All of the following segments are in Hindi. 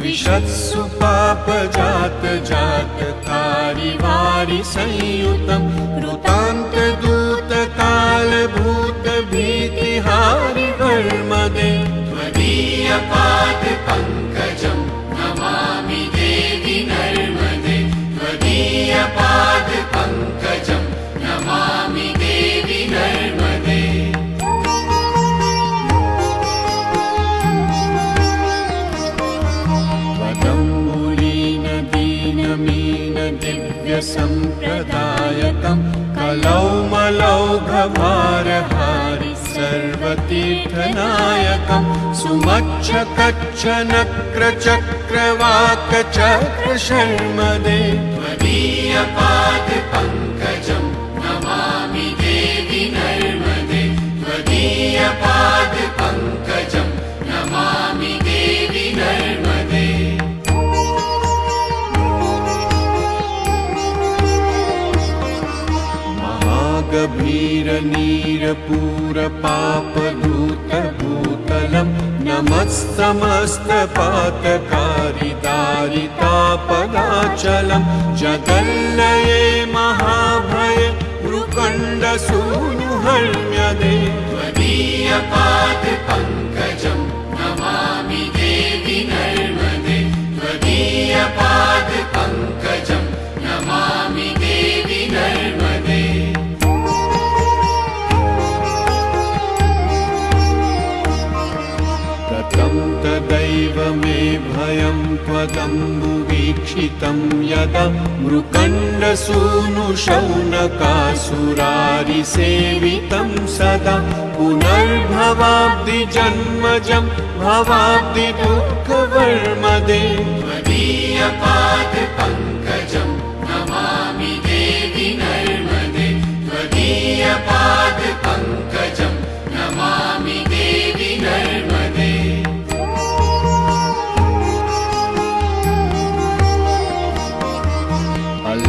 द्विषत्सु पाप जात जात तारि वारि संयुतं कृतान्त दूत काल भूत भीतिहारि वर्मदे त्वदीय पाद पंकजं नमामि देवि नर्मदे त्वदीय पाद पंकजं नमामि देवि नर्मदे। संप्रदायकं कलौमलौघभारहारि सर्वतीर्थनायकं सुमच्छकच्छ नक्रचक्रवाकचक्रशर्मदे त्वदीय पाद पंकजं नमामि देवि नर्मदे त्वदीय पाद पंकजं नमामि देवि नर्मदे। गभीर नीर पूर पाप दूत भूतलम नमस्तमस्त पातकारी दारितापदाचलम जगल्लये महाभय भ्रुकंड सूनु हर्म्यदे त्वदीय पाद पंकजं नमामि देवि नर्मदे त्वदीय पाद पंकजं नमामि देवि नर्मदे। तदैव मे भयं त्वदम्बुवीक्षितं यदा मृकण्डसूनुशौनकासुरारिसेवितं सदा पुनर्भवाब्धि जन्मजं भवाब्धि दुःखवर्मदे त्वदीय पाद पंकजं नमामि देवि नर्मदे त्वदीय पाद पंकजं नमामि देवि नर्मदे।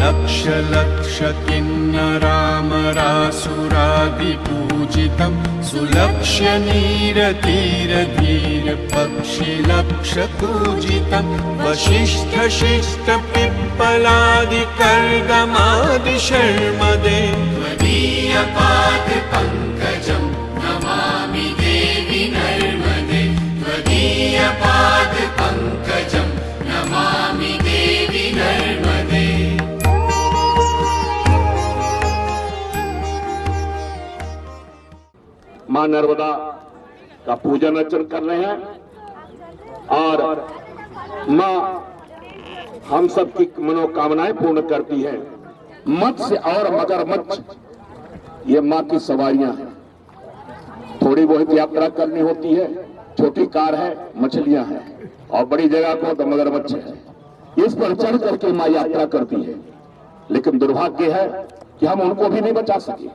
लक्ष लक्ष किन्नरामरासुरादिपूजितं सुलक्ष्य नीरतीर धीर पक्षि लक्ष पूजितं वशिष्ठ शिष्ट पिप्पलादि कर्दमादि शर्मदे त्वदीय पाद पंकजं नमामि देवि नर्मदे त्वदीय पाद पंकजं नमामि देवि नर्मदे। मां नर्मदा का पूजन अर्चन कर रहे हैं और मां हम सब की मनोकामनाएं पूर्ण करती है। मत्स्य और मगरमच्छ ये मां की सवारियां हैं। थोड़ी बहुत यात्रा करनी होती है, छोटी कार है, मछलियां हैं और बड़ी जगह को तो मगरमच्छ है। इस पर चढ़ करके मां यात्रा करती है, लेकिन दुर्भाग्य है कि हम उनको भी नहीं बचा सके।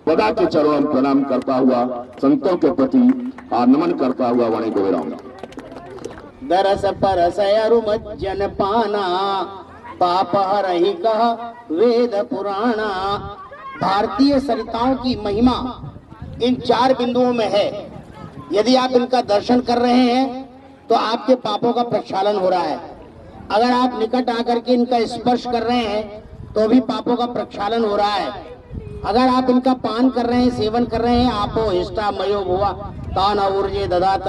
पदा के चरणों में प्रणाम करता हुआ संतों के प्रति नमन करता हुआ वाणी को विराऊंगा। दरस परस अरुमज्जन पाना पाप हरहि कह वेद पुराणा। भारतीय सरिताओं की महिमा इन 4 बिंदुओं में है। यदि आप इनका दर्शन कर रहे हैं तो आपके पापों का प्रक्षालन हो रहा है। अगर आप निकट आकर के इनका स्पर्श कर रहे हैं तो भी पापों का प्रक्षालन हो रहा है। अगर आप इनका पान कर रहे हैं, सेवन कर रहे हैं, आपो हिष्टा मयो भुवा तान ऊर्जे ददात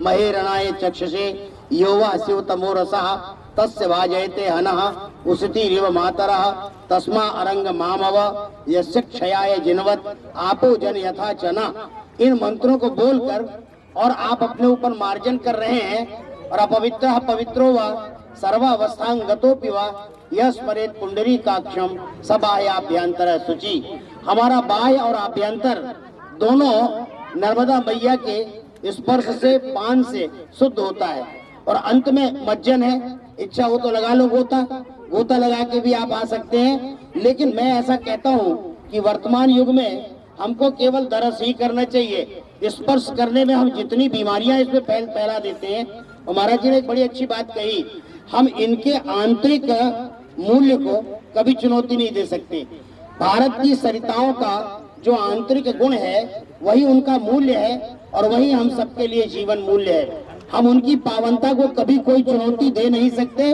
महेरणाय चक्षुषे योवा शिव तमो रसः तस्य भाजयते हनः उसतिरिव मातरः तस्मा अरंग मामव यस्य क्षयाय जिनवत आपो जन यथा चना। इन मंत्रों को बोलकर और आप अपने ऊपर मार्जन कर रहे हैं और अपवित्रः पवित्रो वा सर्वावस्थांगतोपि वा यह स्मरेत पुंडरीकाक्षम सबाह्याभ्यंतर शुचि। हमारा बाह्य और आभ्यंतर दोनों नर्मदा मैया के स्पर्श से, पान से शुद्ध होता है। और अंत में मज्जन है, इच्छा हो तो लगा लो गोता, गोता लगा के भी आप आ सकते हैं। लेकिन मैं ऐसा कहता हूँ कि वर्तमान युग में हमको केवल दरस ही करना चाहिए। स्पर्श करने में हम जितनी बीमारियां इसमें फैला देते हैं। और महाराज जी ने एक बड़ी अच्छी बात कही, हम इनके आंतरिक मूल्य को कभी चुनौती नहीं दे सकते। भारत की सरिताओं का जो आंतरिक गुण है वही उनका मूल्य है और वही हम सबके लिए जीवन मूल्य है। हम उनकी पावनता को कभी कोई चुनौती दे नहीं सकते।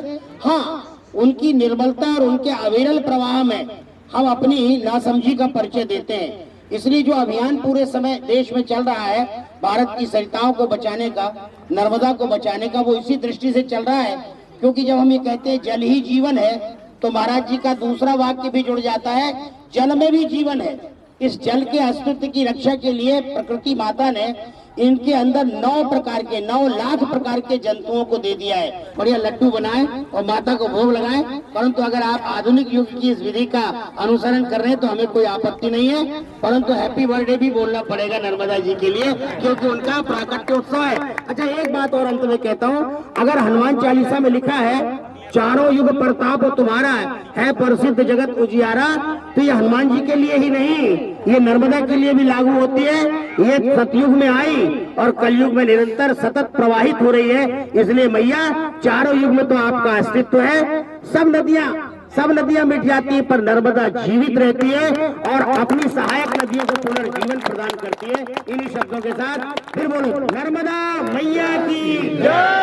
हाँ, उनकी निर्मलता और उनके अविरल प्रवाह में हम अपनी नासमझी का परिचय देते हैं। इसलिए जो अभियान पूरे समय देश में चल रहा है भारत की सरिताओं को बचाने का, नर्मदा को बचाने का, वो इसी दृष्टि से चल रहा है, क्योंकि जब हम ये कहते हैं जल ही जीवन है, तो महाराज जी का दूसरा वाक्य भी जुड़ जाता है, जल में भी जीवन है। इस जल के अस्तित्व की रक्षा के लिए प्रकृति माता ने इनके अंदर 9 लाख प्रकार के जंतुओं को दे दिया है। बढ़िया लड्डू बनाए और माता को भोग लगाए। परंतु अगर आप आधुनिक युग की इस विधि का अनुसरण कर रहे हैं तो हमें कोई आपत्ति नहीं है, परंतु हैप्पी बर्थडे भी बोलना पड़ेगा नर्मदा जी के लिए, क्योंकि उनका प्राकट्योत्सव है। अच्छा, एक बात और अंत में कहता हूँ, अगर हनुमान चालीसा में लिखा है चारों युग प्रताप तुम्हारा है प्रसिद्ध जगत उजियारा, तो ये हनुमान जी के लिए ही नहीं, ये नर्मदा के लिए भी लागू होती है। ये सतयुग में आई और कलयुग में निरंतर सतत प्रवाहित हो रही है। इसलिए मैया, चारों युग में तो आपका अस्तित्व है। सब नदियां मिट जाती है, पर नर्मदा जीवित रहती है और अपनी सहायक नदियों को पुनर्जीवन प्रदान करती है। इन्हीं शब्दों के साथ फिर बोलो, नर्मदा मैया की जय।